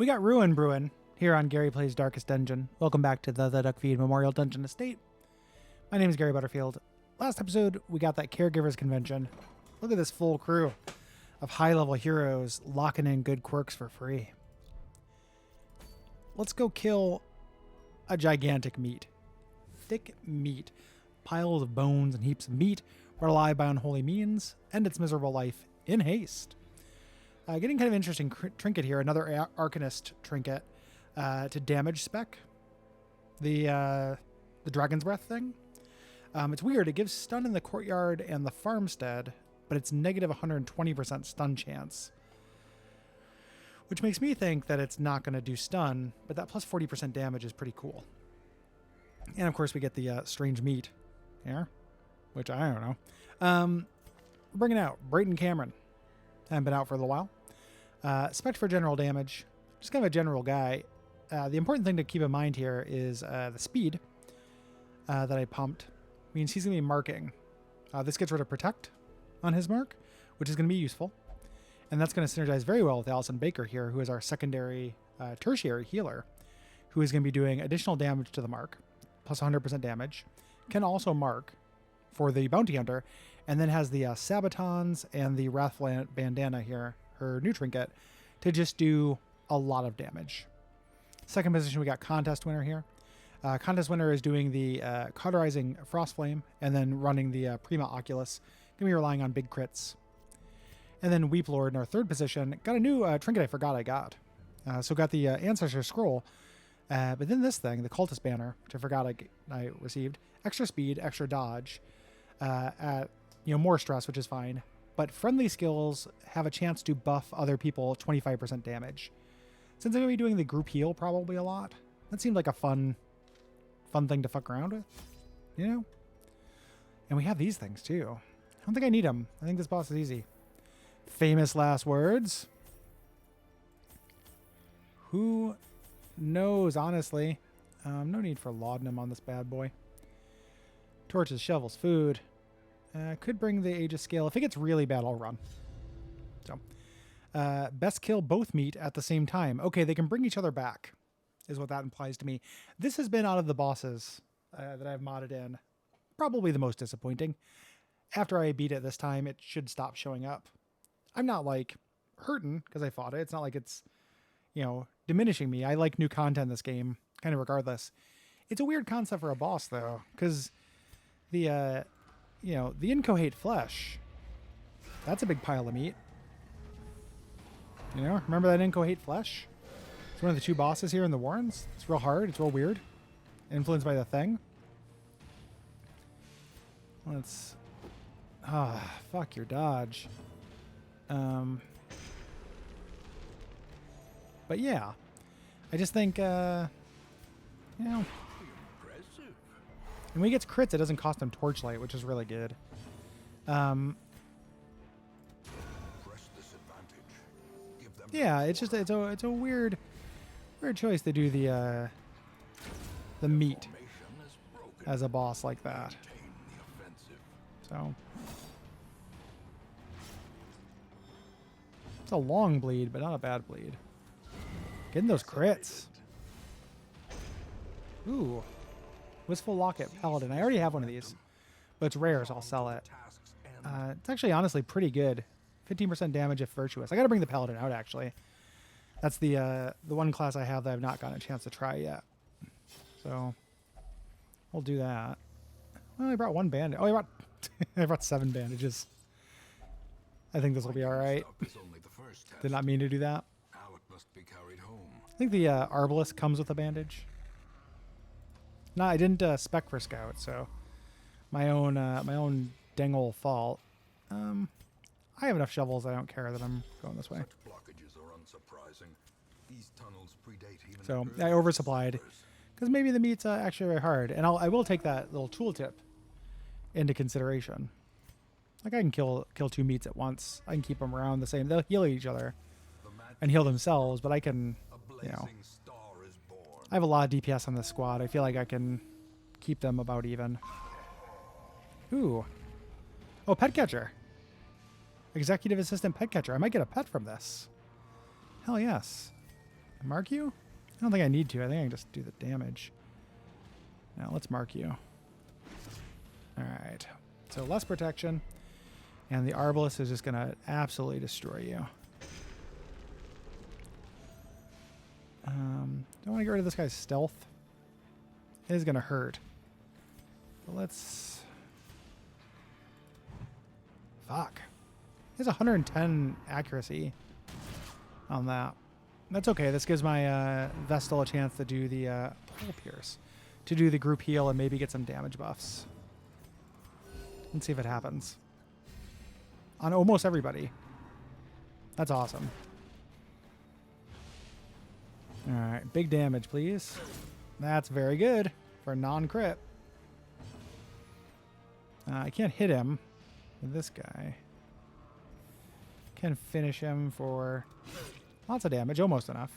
We got Ruin Brewin here on Gary Plays Darkest Dungeon. Welcome back to the Duckfeed Memorial Dungeon Estate. My name is Gary Butterfield. Last episode, we got that Caregivers Convention. Look at this full crew of high-level heroes locking in good quirks for free. Let's go kill a gigantic meat. Thick meat. Piles of bones and heaps of meat, brought alive by unholy means, end its miserable life in haste. Getting kind of interesting trinket here, another Arcanist trinket to damage spec. The Dragon's Breath thing. It's weird, it gives stun in the courtyard and the farmstead, but it's negative 120% stun chance. Which makes me think that it's not going to do stun, but that plus 40% damage is pretty cool. And of course we get the strange meat here, which I don't know. Bringing out Brayton Cameron. Haven't been out for a little while. Spec for general damage. Just kind of a general guy. The important thing to keep in mind here is the speed that I pumped. Means he's going to be marking. This gets rid of Protect on his mark, which is going to be useful. And that's going to synergize very well with Allison Baker here, who is our secondary tertiary healer, who is going to be doing additional damage to the mark, plus 100% damage. Can also mark for the Bounty Hunter, and then has the Sabatons and the Wrathland Bandana here, her new trinket, to just do a lot of damage. Second position, we got Contest Winner here. Contest Winner is doing the Cauterizing Frostflame, and then running the Prima Oculus. Going to be relying on big crits. And then Weep Lord in our third position. Got a new trinket I forgot I got. So got the Ancestor Scroll. But then this thing, the Cultist Banner, which I forgot I received. Extra speed, extra dodge. At more stress, which is fine. But friendly skills have a chance to buff other people 25% damage. Since I'm going to be doing the group heal probably a lot, that seemed like a fun thing to fuck around with, And we have these things too. I don't think I need them. I think this boss is easy. Famous last words. Who knows, honestly? No need for laudanum on this bad boy. Torches, shovels, food. Could bring the Aegis scale. If it gets really bad, I'll run. So, best kill both meat at the same time. Okay, they can bring each other back, is what that implies to me. This has been out of the bosses that I've modded in, probably the most disappointing. After I beat it this time, it should stop showing up. I'm not like hurting because I fought it. It's not like it's, diminishing me. I like new content in this game, kind of regardless. It's a weird concept for a boss though, because the incohate flesh, that's a big pile of meat. Remember that incohate flesh? It's one of the two bosses here in the Warrens. It's real hard. It's real weird. Influenced by the thing. Let's... fuck your dodge. But yeah. I just think, And when he gets crits, it doesn't cost him Torchlight, which is really good. Yeah, it's just it's a weird choice to do the meat as a boss like that. So it's a long bleed, but not a bad bleed. Getting those crits. Ooh. Wistful Locket Paladin. I already have one of these, but it's rare, so I'll sell it. It's actually honestly pretty good. 15% damage if virtuous. I got to bring the Paladin out, actually. That's the one class I have that I've not gotten a chance to try yet. So we'll do that. Well, I brought one bandage. Oh, I brought 7 bandages. I think this will be all right. Did not mean to do that. I think the Arbalest comes with a bandage. No, I didn't spec for Scout, so my own dang old fault. I have enough shovels. I don't care that I'm going this way. So I oversupplied because maybe the meat's actually very hard, and I will take that little tooltip into consideration. Like I can kill 2 meats at once. I can keep them around the same. They'll heal each other and heal themselves, but I can, I have a lot of DPS on this squad. I feel like I can keep them about even. Ooh. Oh, Pet Catcher. Executive Assistant Pet Catcher. I might get a pet from this. Hell yes. Mark you? I don't think I need to. I think I can just do the damage. Now let's mark you. Alright. So less protection. And the Arbalest is just going to absolutely destroy you. Don't want to get rid of this guy's stealth. It is going to hurt. But let's... Fuck. He has 110 accuracy on that. That's okay. This gives my Vestal a chance to do the Hole Pierce. To do the group heal and maybe get some damage buffs. Let's see if it happens. On almost everybody. That's awesome. Alright, big damage, please. That's very good for a non-crit. I can't hit him with this guy. Can finish him for lots of damage, almost enough.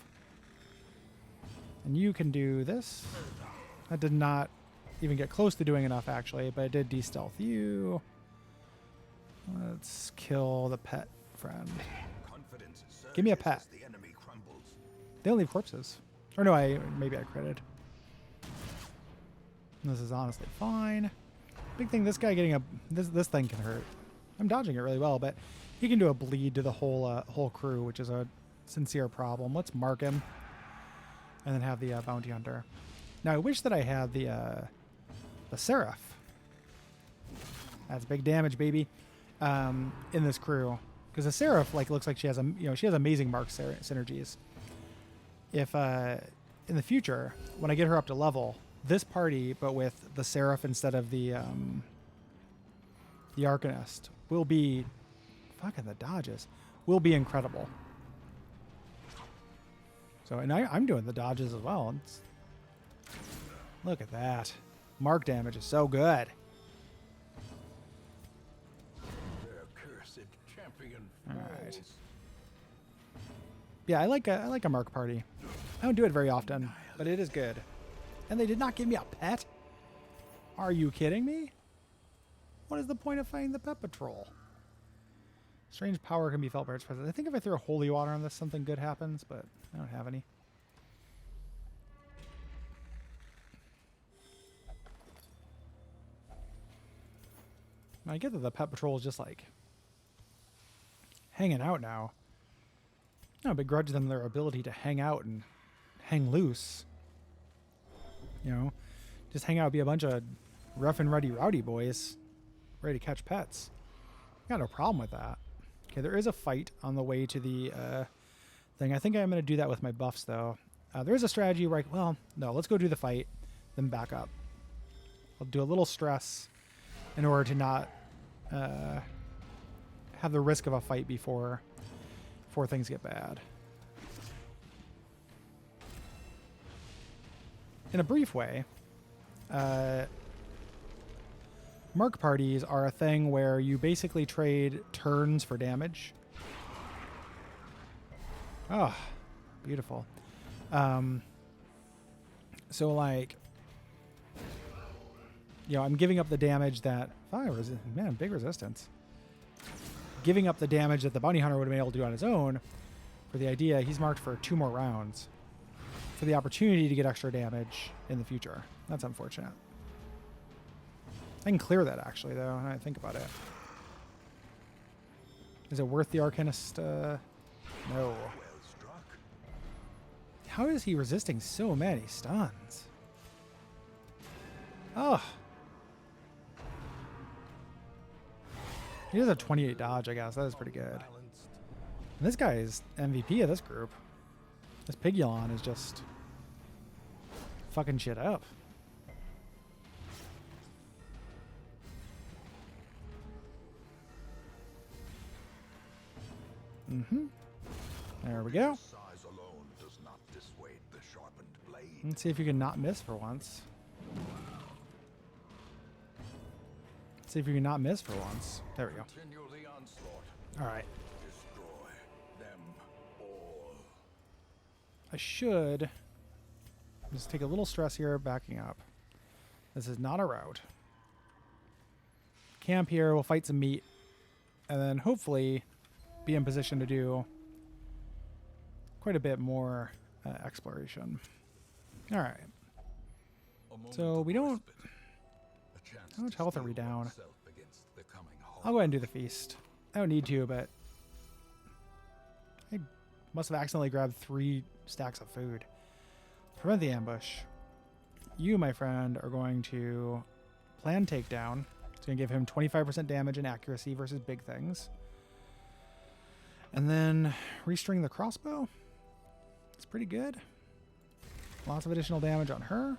And you can do this. That did not even get close to doing enough, actually, but it did de-stealth you. Let's kill the pet friend. Give me a pet. They don't leave corpses. Or no, maybe I critted. This is honestly fine. Big thing, this guy getting a... This thing can hurt. I'm dodging it really well, but he can do a bleed to the whole crew, which is a sincere problem. Let's mark him. And then have the bounty hunter. Now, I wish that I had the Seraph. That's big damage, baby. In this crew. Because the Seraph looks like she has she has amazing mark synergies. If in the future, when I get her up to level, this party, but with the Seraph instead of the Arcanist, will be fucking the dodges. Will be incredible. So, and I'm doing the dodges as well. Look at that. Mark damage is so good. All right. Yeah, I like a mark party. I don't do it very often, but it is good. And they did not give me a pet? Are you kidding me? What is the point of fighting the pet patrol? Strange power can be felt by its presence. I think if I throw holy water on this, something good happens, but I don't have any. I get that the pet patrol is just hanging out now. I don't begrudge them their ability to hang out and hang loose. Just hang out, be a bunch of rough and ready rowdy boys ready to catch pets. Got no problem with that. Okay, there is a fight on the way to the thing. I think I'm going to do that with my buffs, though. There is a strategy where no, let's go do the fight, then back up. I'll do a little stress in order to not have the risk of a fight before things get bad. In a brief way, mark parties are a thing where you basically trade turns for damage. Oh, beautiful. So I'm giving up the damage that... Man, big resistance. Giving up the damage that the bounty hunter would have been able to do on his own for the idea he's marked for 2 more rounds. For the opportunity to get extra damage in the future. That's unfortunate. I can clear that, actually, though, when I think about it. Is it worth the Arcanist? No. How is he resisting so many stuns? Oh. He does a 28 dodge, I guess. That is pretty good. And this guy is MVP of this group. This Pigulon is just fucking shit up. Mm-hmm. There we go. Let's see if you can not miss for once. See if you can not miss for once. There we go. All right. I should just take a little stress here, backing up. This is not a route. Camp here, we'll fight some meat, and then hopefully be in position to do quite a bit more exploration. All right. So we don't... How much health are we down? I'll go ahead and do the feast. I don't need to, but... I must have accidentally grabbed 3 stacks of food. Prevent the ambush. You, my friend, are going to plan takedown. It's going to give him 25% damage and accuracy versus big things. And then restring the crossbow. It's pretty good. Lots of additional damage on her.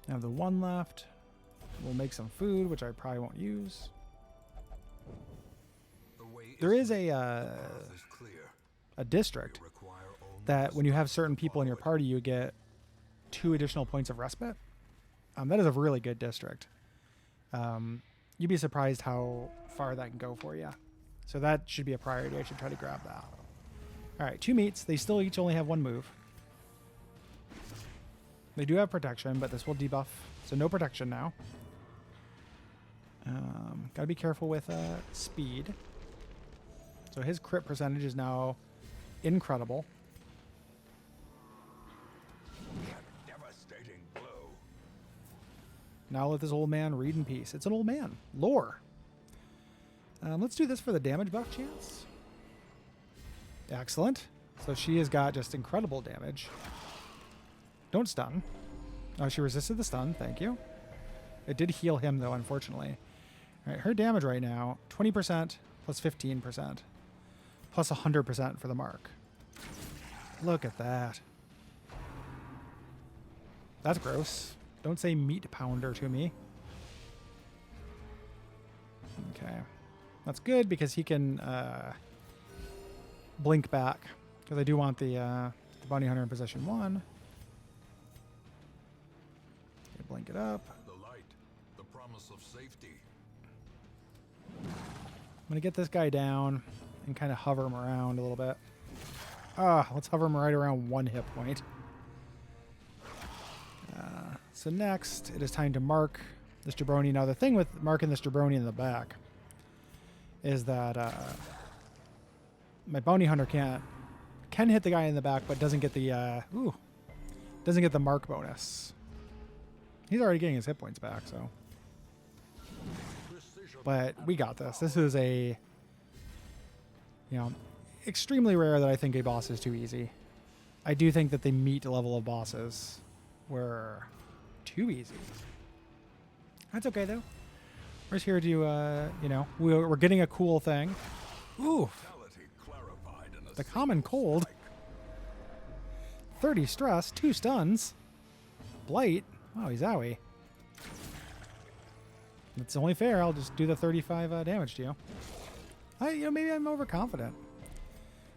I have the 1 left. We'll make some food, which I probably won't use. There is a district that when you have certain people in your party, you get 2 additional points of respite. That is a really good district. You'd be surprised how far that can go for you. So that should be a priority. I should try to grab that. All right, 2 meats. They still each only have 1 move. They do have protection, but this will debuff. So no protection now. Got to be careful with speed. So his crit percentage is now incredible. Devastating blow. Now let this old man read in peace. It's an old man. Lore. Let's do this for the damage buff chance. Excellent. So she has got just incredible damage. Don't stun. Oh, she resisted the stun. Thank you. It did heal him, though, unfortunately. All right, her damage right now, 20% plus 15%. Plus 100% for the mark. Look at that. That's gross. Don't say meat pounder to me. Okay. That's good because he can blink back. Because I do want the bounty hunter in position 1. Okay, blink it up. The light, the promise of safety. I'm going to get this guy down and kind of hover him around a little bit. Let's hover him right around 1 hit point. So next, it is time to mark this jabroni. Now, the thing with marking this jabroni in the back is that my bounty hunter can hit the guy in the back, but doesn't get the mark bonus. He's already getting his hit points back, so. But we got this. This is a, extremely rare that I think a boss is too easy. I do think that the meat level of bosses were too easy. That's okay, though. We're just here to, we're getting a cool thing. Ooh. The common cold. 30 stress, 2 stuns. Blight. Wow, he's owie. It's only fair. I'll just do the 35 damage to you. Maybe I'm overconfident.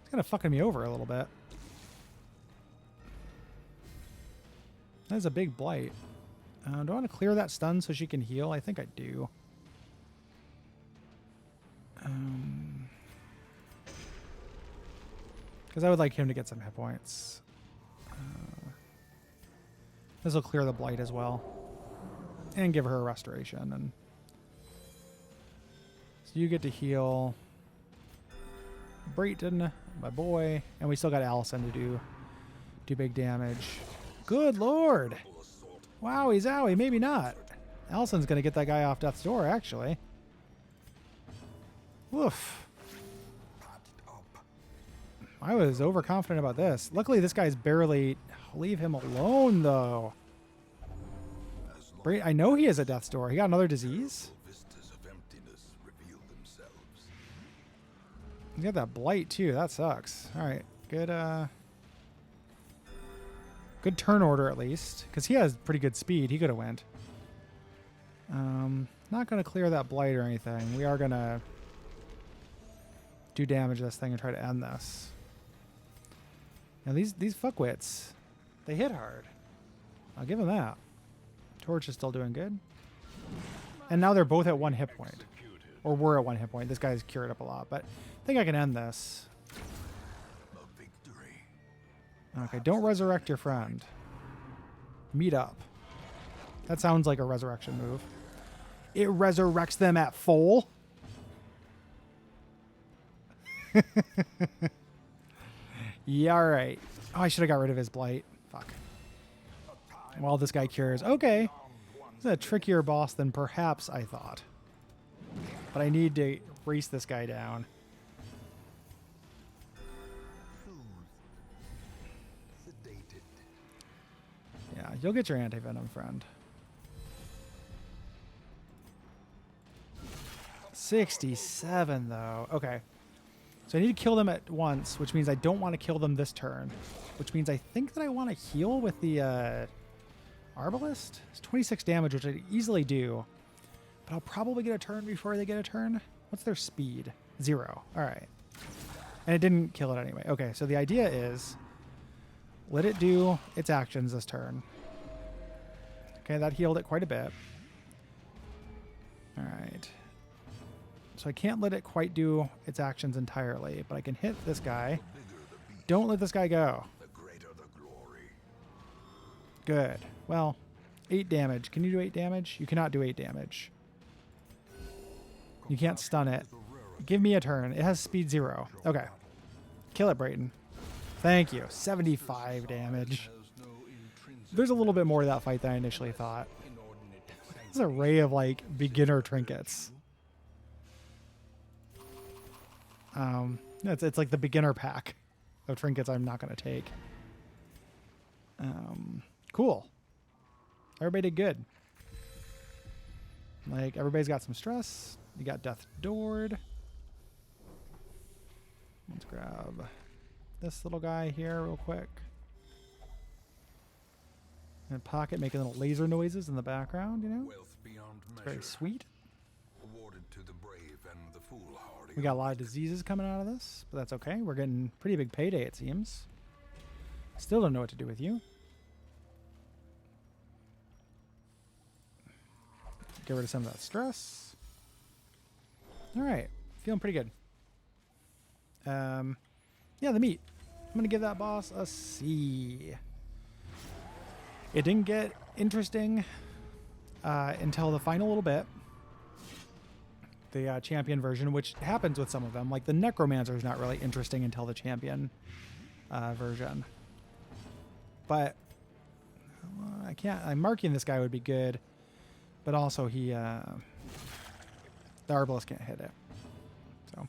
It's kind of fucking me over a little bit. That's a big blight. Do I want to clear that stun so she can heal? I think I do. Because I would like him to get some hit points. This will clear the blight as well. And give her a restoration. And so you get to heal Brayton, my boy. And we still got Allison to do big damage. Good lord. Wow, he's owie. Maybe not. Allison's going to get that guy off death's door, actually. Woof. I was overconfident about this. Luckily, this guy's barely... Leave him alone, though. I know he has a death's door. He got another disease? He's got that blight, too. That sucks. All right. Good, good turn order, at least. Because he has pretty good speed. He could have went. Not going to clear that blight or anything. We are going to do damage to this thing and try to end this. Now, these fuckwits, they hit hard. I'll give them that. Torch is still doing good. And now they're both at 1 hit point. Or we're at 1 hit point. This guy's cured up a lot. But I think I can end this. Okay, don't resurrect your friend. Meet up. That sounds like a resurrection move. It resurrects them at full. Yeah, all right. Oh, I should have got rid of his blight. Fuck. While this guy cures. Okay. This is a trickier boss than perhaps I thought. But I need to race this guy down. Yeah, you'll get your anti-venom, friend. 67, though. Okay. So I need to kill them at once, which means I don't want to kill them this turn. Which means I think that I want to heal with the Arbalist. It's 26 damage, which I could easily do. But I'll probably get a turn before they get a turn. What's their speed? 0. All right. And it didn't kill it anyway. Okay, so the idea is let it do its actions this turn. Okay, that healed it quite a bit. All right. So I can't let it quite do its actions entirely, but I can hit this guy. Don't let this guy go. Good. Well, 8 damage. Can you do 8 damage? You cannot do 8 damage. You can't stun it. Give me a turn. It has speed 0. Okay. Kill it, Brayton. Thank you. 75 damage. There's a little bit more to that fight than I initially thought. This is an array of, like, beginner trinkets. It's like the beginner pack of trinkets I'm not going to take. Cool. Everybody did good. Like, everybody's got some stress. You got Death Doored. Let's grab this little guy here real quick. And Pocket making little laser noises in the background, you know? Wealth beyond It's very measure, sweet. awarded to the brave and the foolhardy. We got a lot of diseases coming out of this, but that's okay. We're getting pretty big payday, it seems. Still don't know what to do with you. Get rid of some of that stress. All right. Feeling pretty good. Yeah, the meat. I'm going to give that boss a C. It didn't get interesting until the final little bit. The champion version, which happens with some of them. Like the Necromancer is not really interesting until the champion version. But I can't. I'm marking this guy would be good. But also he, the Arbalest can't hit it. So,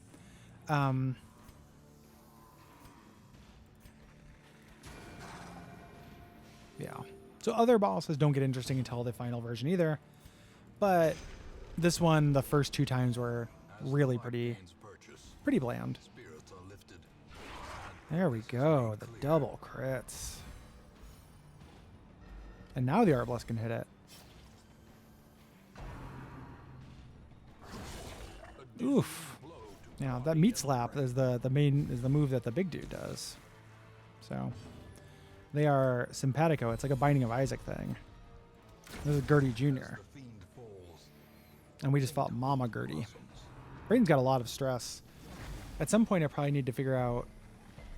yeah. So other bosses don't get interesting until the final version either. But this one, the first 2 times were really pretty bland. There we go. The double crits. And now the Arbalest can hit it. Oof. Now that meat slap is the move that the big dude does. So they are simpatico. It's like a Binding of Isaac thing. This is Gertie Jr. And we just fought Mama Gertie. Brayden's got a lot of stress. At some point I probably need to figure out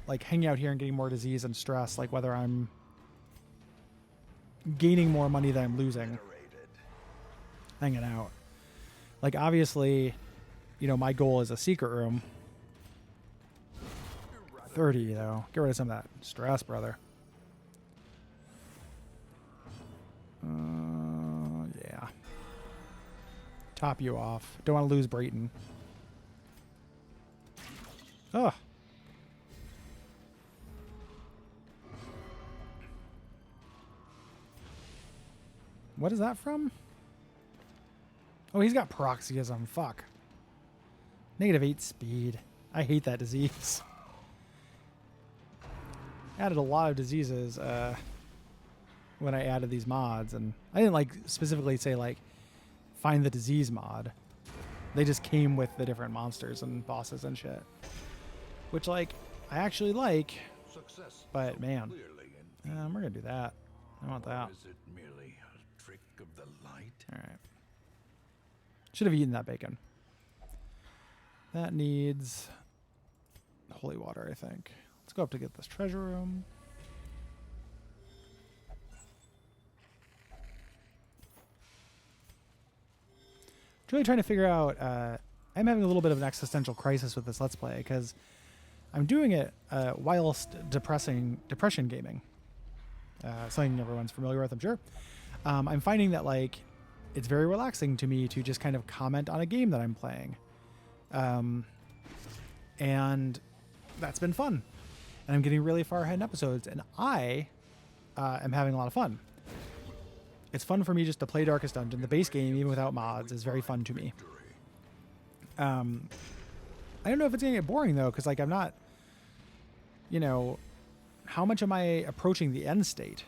like hanging out here and getting more disease and stress, like whether I'm gaining more money than I'm losing. Hanging out. Like obviously, you know, my goal is a secret room. 30 though. Get rid of some of that stress, brother. Yeah. Top you off. Don't want to lose Brayton. Oh. What is that from? Oh, he's got paroxysm. Fuck. -8 speed. I hate that disease. Added a lot of diseases when I added these mods, and I didn't like specifically say like find the disease mod. They just came with the different monsters and bosses and shit, which like I actually like. But man, we're gonna do that. I want that. Is it merely a trick of the light? All right. Should have eaten that bacon. That needs holy water, I think. Let's go up to get this treasure room. Really trying to figure out. I'm having a little bit of an existential crisis with this Let's Play because I'm doing it whilst depression gaming. Something everyone's familiar with, I'm sure. I'm finding that like it's very relaxing to me to just kind of comment on a game that I'm playing. And that's been fun. And I'm getting really far ahead in episodes, and I am having a lot of fun. It's fun for me just to play Darkest Dungeon. The base game, even without mods, is very fun to me. I don't know if it's going to get boring, though, because like I'm not, you know, how much am I approaching the end state?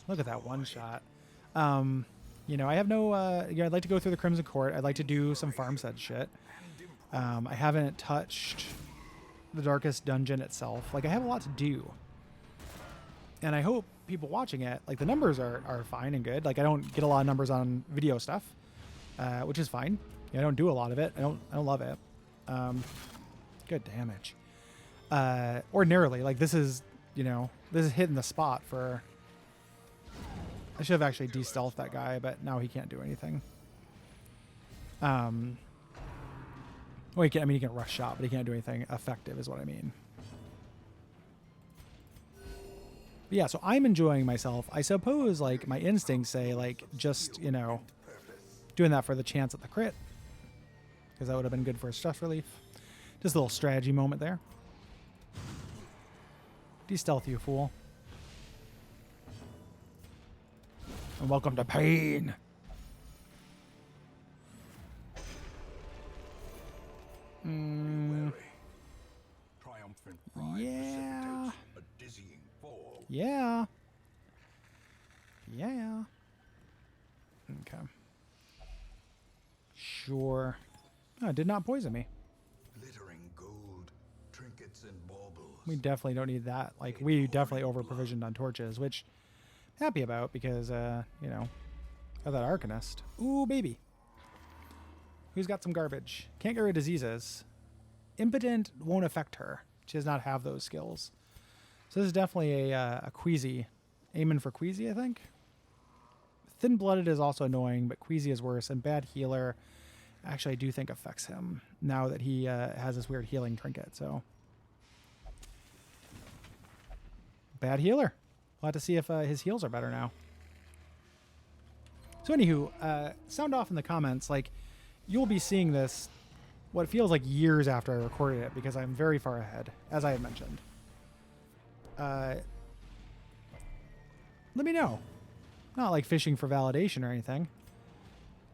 Look at that one shot. You know, I have no, I'd like to go through the Crimson Court. I'd like to do some farmstead shit. I haven't touched the Darkest Dungeon itself. Like, I have a lot to do. And I hope people watching it, like, the numbers are fine and good. Like, I don't get a lot of numbers on video stuff, which is fine. I don't do a lot of it. I don't love it. Good damage. Ordinarily, like, this is, you know, this is hitting the spot for... I should have actually de-stealthed that guy, but now he can't do anything. Well, he can rush shot, but he can't do anything effective, is what I mean. But yeah, so I'm enjoying myself. I suppose, like, my instincts say, like, just, you know, doing that for the chance at the crit. Because that would have been good for stress relief. Just a little strategy moment there. De-stealth, you fool. And welcome to pain. Triumphant pride Yeah. precipitates a dizzying fall. Yeah. Yeah. Okay. Sure. Oh, it did not poison me. Glittering gold, trinkets and baubles. We definitely don't need that. Like, we definitely over-provisioned on torches, which I'm happy about because, you know, of that Arcanist. Ooh, baby. Who's got some garbage? Can't get rid of diseases. Impotent won't affect her. She does not have those skills. So this is definitely a Queasy. Aiming for Queasy, I think. Thin-blooded is also annoying, but Queasy is worse. And bad healer, actually, I do think affects him now that he has this weird healing trinket. So bad healer. We'll have to see if his heals are better now. So anywho, sound off in the comments. Like, you'll be seeing this what feels like years after I recorded it because I'm very far ahead, as I had mentioned. Let me know. Not like fishing for validation or anything.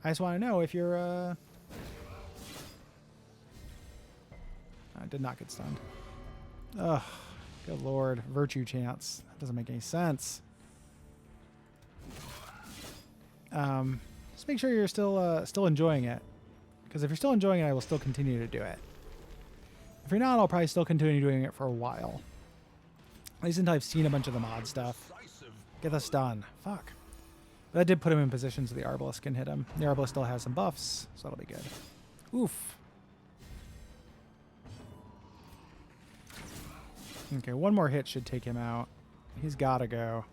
I just want to know if you're... I did not get stunned. Ugh, good lord. Virtue chance. That doesn't make any sense. Just make sure you're still enjoying it. Because if you're still enjoying it, I will still continue to do it. If you're not, I'll probably still continue doing it for a while. At least until I've seen a bunch of the mod stuff. Get this done. Fuck. But that did put him in position so the Arbalest can hit him. The Arbalest still has some buffs, so that'll be good. Oof. Okay, one more hit should take him out. He's gotta go.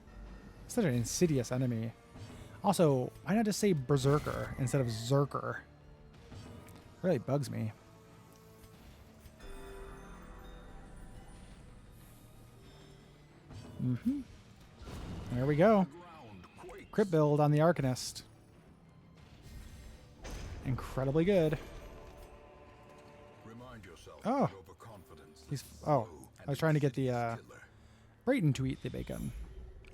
Such an insidious enemy. Also, why not just say Berserker instead of Zerker? Really bugs me. Mm-hmm. There we go. Crit build on the Arcanist. Incredibly good. Remind yourself Oh. that overconfidence He's... is Oh. slow I was and trying to get the, insidious killer. Brayton to eat the bacon.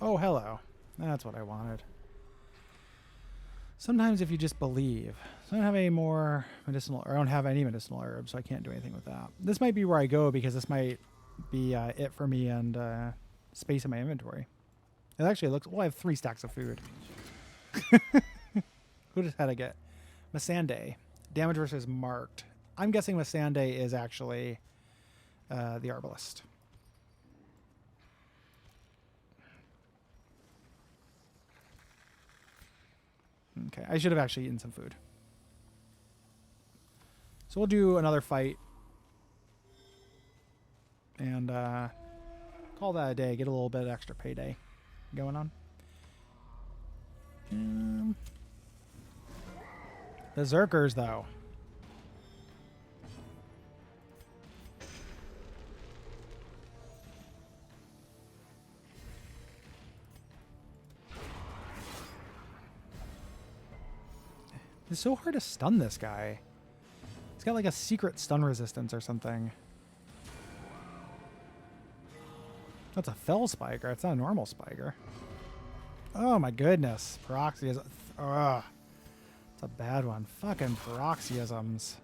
Oh, hello. That's what I wanted. Sometimes if you just believe. So I don't have any more medicinal... Or I don't have any medicinal herbs, so I can't do anything with that. This might be where I go because this might be it for me and space in my inventory. It actually looks... Well, I have 3 stacks of food. Who just had to get? Missandei. Damage versus marked. I'm guessing Missandei is actually the Arbalest. Okay, I should have actually eaten some food. So we'll do another fight. And call that a day. Get a little bit of extra payday going on. The Zerkers, though. It's so hard to stun this guy. He's got like a secret stun resistance or something. That's a fell spiker. It's not a normal spiker. Oh my goodness. Paroxysm. Ugh. It's a bad one. Fucking paroxysms.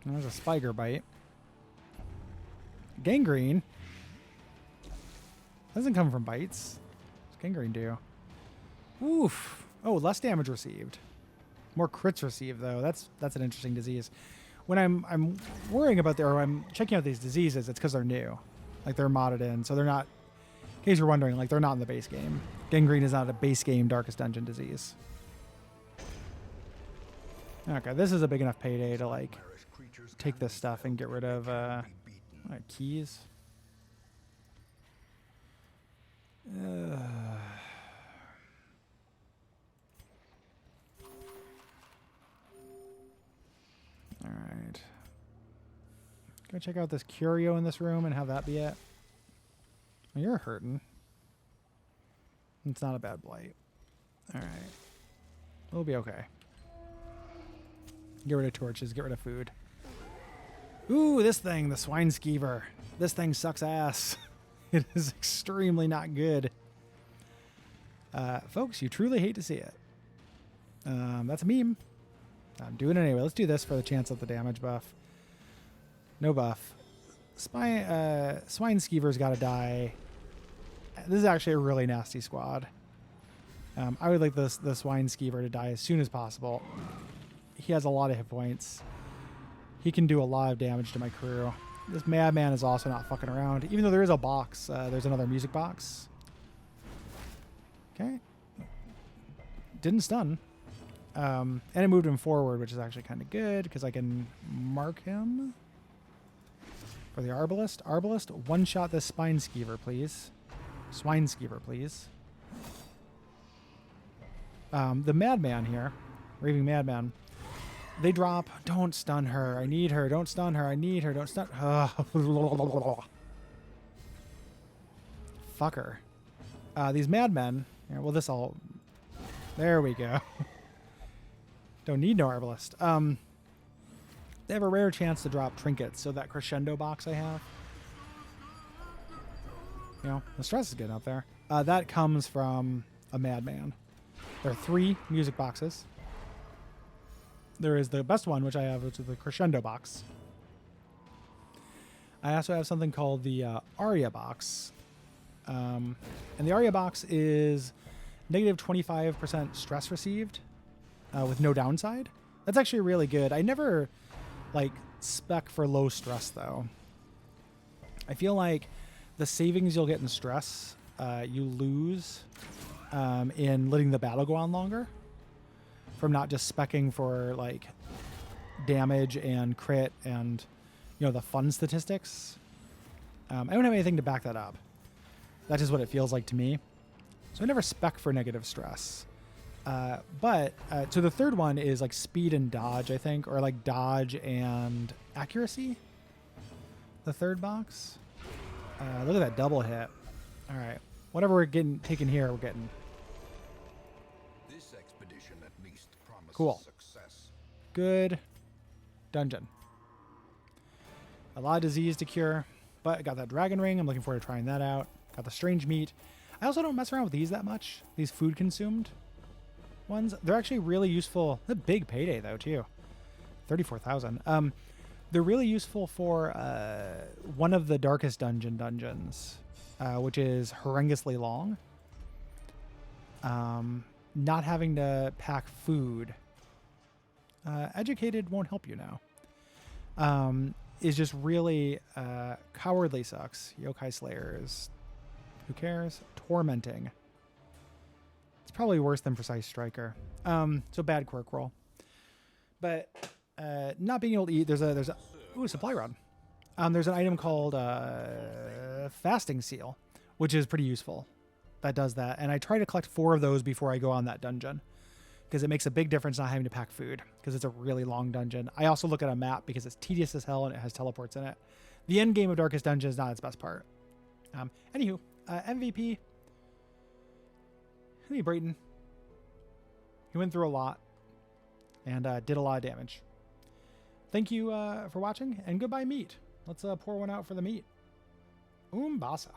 And there's a spiker bite. Gangrene. Doesn't come from bites. What's gangrene do? Oof. Oh, less damage received. More crits received though. That's an interesting disease. When I'm worrying about or I'm checking out these diseases, it's because they're new. Like they're modded in, so they're not. In case you're wondering, like they're not in the base game. Gangrene is not a base game Darkest Dungeon disease. Okay, this is a big enough payday to like take this stuff and get rid of keys. All right. Go check out this curio in this room and have that be it. Well, you're hurting. It's not a bad blight. All right. We'll be okay. Get rid of torches. Get rid of food. Ooh, this thing, the swine skeever. This thing sucks ass. It is extremely not good. Folks, you truly hate to see it. That's a meme. I'm doing it anyway. Let's do this for the chance of the damage buff. No buff. Swine skeever's got to die. This is actually a really nasty squad. I would like the swine skeever to die as soon as possible. He has a lot of hit points. He can do a lot of damage to my crew. This madman is also not fucking around. Even though there is a box, there's another music box. Okay. Didn't stun. And it moved him forward, which is actually kind of good because I can mark him. For the Arbalist. Arbalist, one-shot this spine skeever, please. Swine skeever, please. The madman here, raving madman, they drop, don't stun her, I need her, don't stun her, I need her, don't stun Fucker. These madmen, yeah, well this all, there we go. Don't need no Arbalist. They have a rare chance to drop trinkets, so that crescendo box I have. You know, the stress is getting up there. That comes from a madman. There are 3 music boxes. There is the best one, which I have, which is the crescendo box. I also have something called the aria box. And the aria box is negative 25% stress received with no downside. That's actually really good. I never like spec for low stress though. I feel like the savings you'll get in stress, you lose in letting the battle go on longer from not just specking for like damage and crit and, you know, the fun statistics. I don't have anything to back that up. That's just what it feels like to me. So I never spec for negative stress. So the third one is like speed and dodge, I think, or like dodge and accuracy. The third box. Look at that double hit. All right. Whatever we're taking here, we're getting. This expedition at least promises Cool. success. Good dungeon. A lot of disease to cure, but I got that dragon ring. I'm looking forward to trying that out. Got the strange meat. I also don't mess around with these that much. These food consumed ones. They're actually really useful. A big payday though too. 34,000. They're really useful for one of the darkest dungeons, which is horrendously long. Not having to pack food. Educated won't help you now. Is just really cowardly sucks. Yokai Slayers. Who cares? Tormenting. It's probably worse than Precise Striker. So bad quirk roll. But not being able to eat, there's a supply rod. There's an item called Fasting Seal, which is pretty useful. That does that. And I try to collect 4 of those before I go on that dungeon, because it makes a big difference not having to pack food, because it's a really long dungeon. I also look at a map because it's tedious as hell and it has teleports in it. The end game of Darkest Dungeon is not its best part. Anywho, MVP. Hey, Brayton. He went through a lot and did a lot of damage. Thank you for watching, and goodbye, meat. Let's pour one out for the meat. Umbasa.